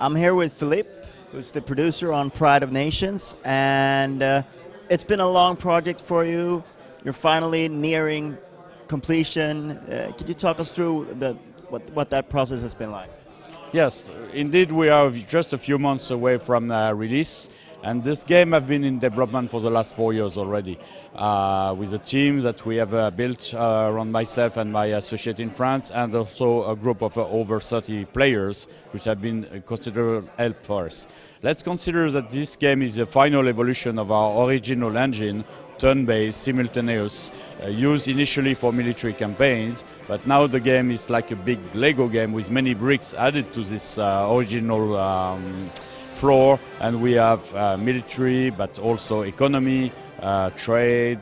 I'm here with Phillippe, who's the producer on Pride of Nations, and it's been a long project for you. You're finally nearing completion. Could you talk us through what that process has been like? Yes, indeed we are just a few months away from release, and this game has been in development for the last 4 years already, with a team that we have built around myself and my associate in France, and also a group of over 30 players, which have been considerable help for us. Let's consider that this game is the final evolution of our original engine, turn-based, simultaneous, used initially for military campaigns, but now the game is like a big Lego game with many bricks added to this original floor, and we have military, but also economy, trade,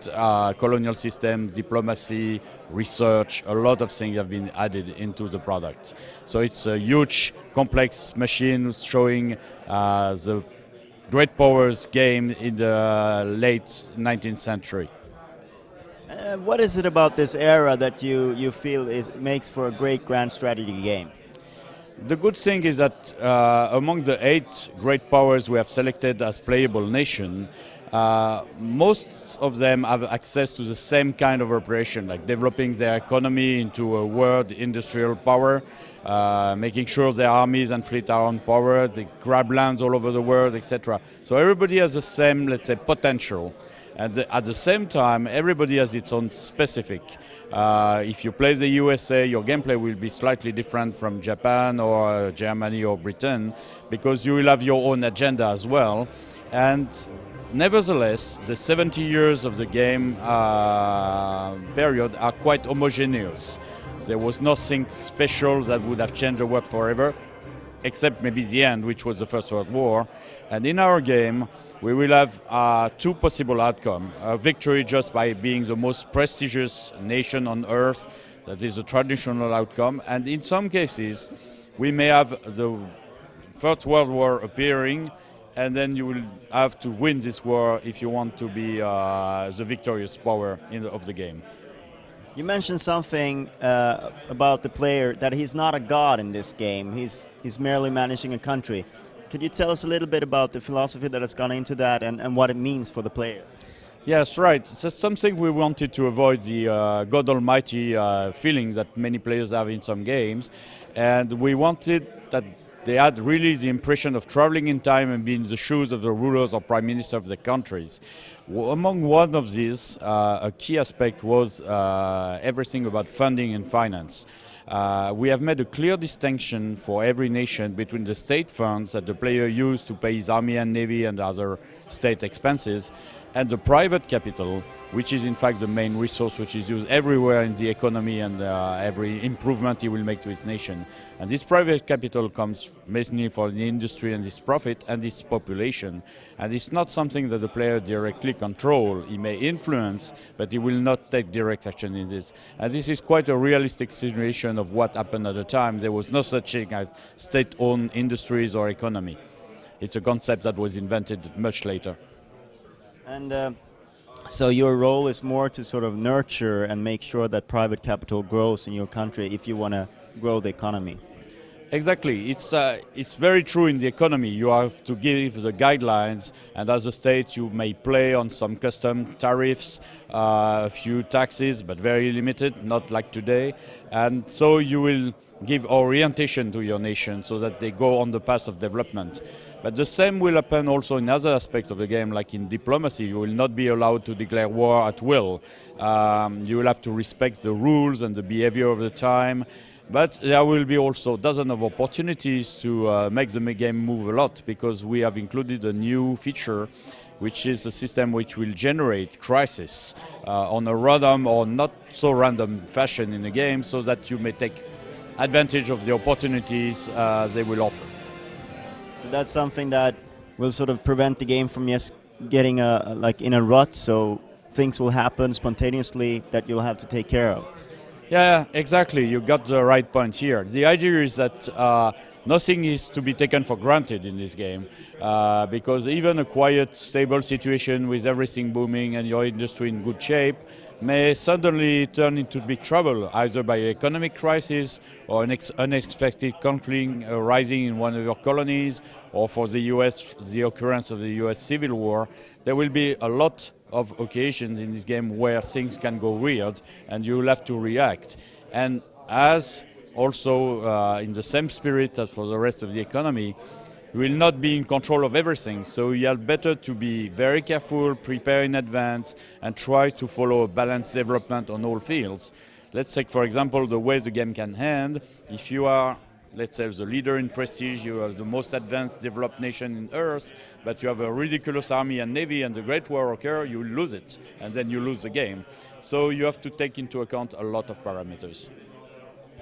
colonial system, diplomacy, research. A lot of things have been added into the product. So it's a huge, complex machine showing the great powers game in the late 19th century. What is it about this era that you feel makes for a great grand strategy game? The good thing is that among the 8 great powers we have selected as playable nation, most of them have access to the same kind of operation, like developing their economy into a world industrial power, making sure their armies and fleet are on power, they grab lands all over the world, etc. So everybody has the same, let's say, potential. And at the same time, everybody has its own specific. If you play the USA, your gameplay will be slightly different from Japan or Germany or Britain, because you will have your own agenda as well. And nevertheless, the 70 years of the game period are quite homogeneous. There was nothing special that would have changed the world forever, except maybe the end, which was the First World War. And in our game, we will have 2 possible outcomes. A victory just by being the most prestigious nation on earth, that is a traditional outcome. And in some cases, we may have the First World War appearing, and then you will have to win this war if you want to be the victorious power of the game. You mentioned something about the player, that he's not a god in this game. He's merely managing a country. Could you tell us a little bit about the philosophy that has gone into that and what it means for the player? Yes, right. It's something we wanted to avoid, the God Almighty feeling that many players have in some games. And we wanted that they had really the impression of traveling in time and being in the shoes of the rulers or prime minister of the countries. Among one of these, a key aspect was everything about funding and finance. We have made a clear distinction for every nation between the state funds that the player used to pay his army and navy and other state expenses, and the private capital, which is in fact the main resource which is used everywhere in the economy and every improvement he will make to his nation. And this private capital comes mainly for the industry and its profit and its population. And it's not something that the player directly controls. He may influence, but he will not take direct action in this. And this is quite a realistic situation of what happened at the time. There was no such thing as state-owned industries or economy. It's a concept that was invented much later. And so your role is more to sort of nurture and make sure that private capital grows in your country if you want to grow the economy. Exactly. It's very true in the economy. You have to give the guidelines, and as a state you may play on some custom tariffs, a few taxes, but very limited, not like today. And so you will give orientation to your nation so that they go on the path of development. But the same will happen also in other aspects of the game, like in diplomacy. You will not be allowed to declare war at will. You will have to respect the rules and the behavior of the time. But there will be also dozens of opportunities to make the game move a lot, because we have included a new feature, which is a system which will generate crisis on a random or not so random fashion in the game, so that you may take advantage of the opportunities they will offer. So that's something that will sort of prevent the game from just getting like in a rut, so things will happen spontaneously that you'll have to take care of. Yeah, exactly. You got the right point here. The idea is that nothing is to be taken for granted in this game, because even a quiet, stable situation with everything booming and your industry in good shape may suddenly turn into big trouble, either by economic crisis or an unexpected conflict arising in one of your colonies, or for the US, the occurrence of the US Civil War. There will be a lot of occasions in this game where things can go weird and you will have to react. And as also in the same spirit as for the rest of the economy, you will not be in control of everything, so you are better to be very careful, prepare in advance, and try to follow a balanced development on all fields. Let's take, for example, the way the game can end. If you are, let's say, the leader in prestige, you are the most advanced developed nation in Earth, but you have a ridiculous army and navy and the Great War occur, you lose it, and then you lose the game. So you have to take into account a lot of parameters.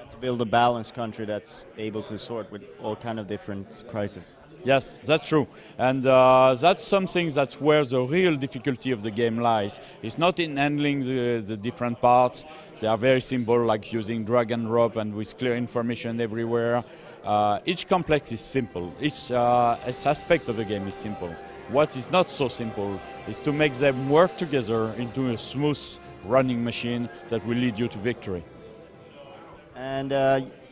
To build a balanced country that's able to sort with all kind of different crises. Yes, that's true. And that's something that's where the real difficulty of the game lies. It's not in handling the different parts. They are very simple, like using drag and drop and with clear information everywhere. Each complex is simple. Each aspect of the game is simple. What is not so simple is to make them work together into a smooth running machine that will lead you to victory. And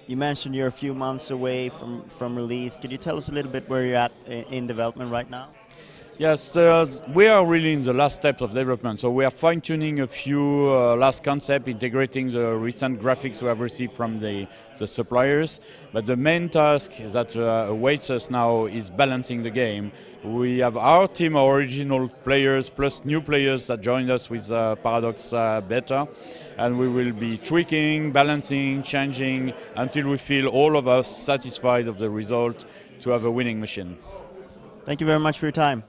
you mentioned you're a few months away from release. Could you tell us a little bit where you're at in development right now? Yes, we are really in the last steps of development. So we are fine-tuning a few last concepts, integrating the recent graphics we have received from the suppliers. But the main task that awaits us now is balancing the game. We have our team, our original players, plus new players that joined us with Paradox Beta. And we will be tweaking, balancing, changing, until we feel all of us satisfied of the result to have a winning machine. Thank you very much for your time.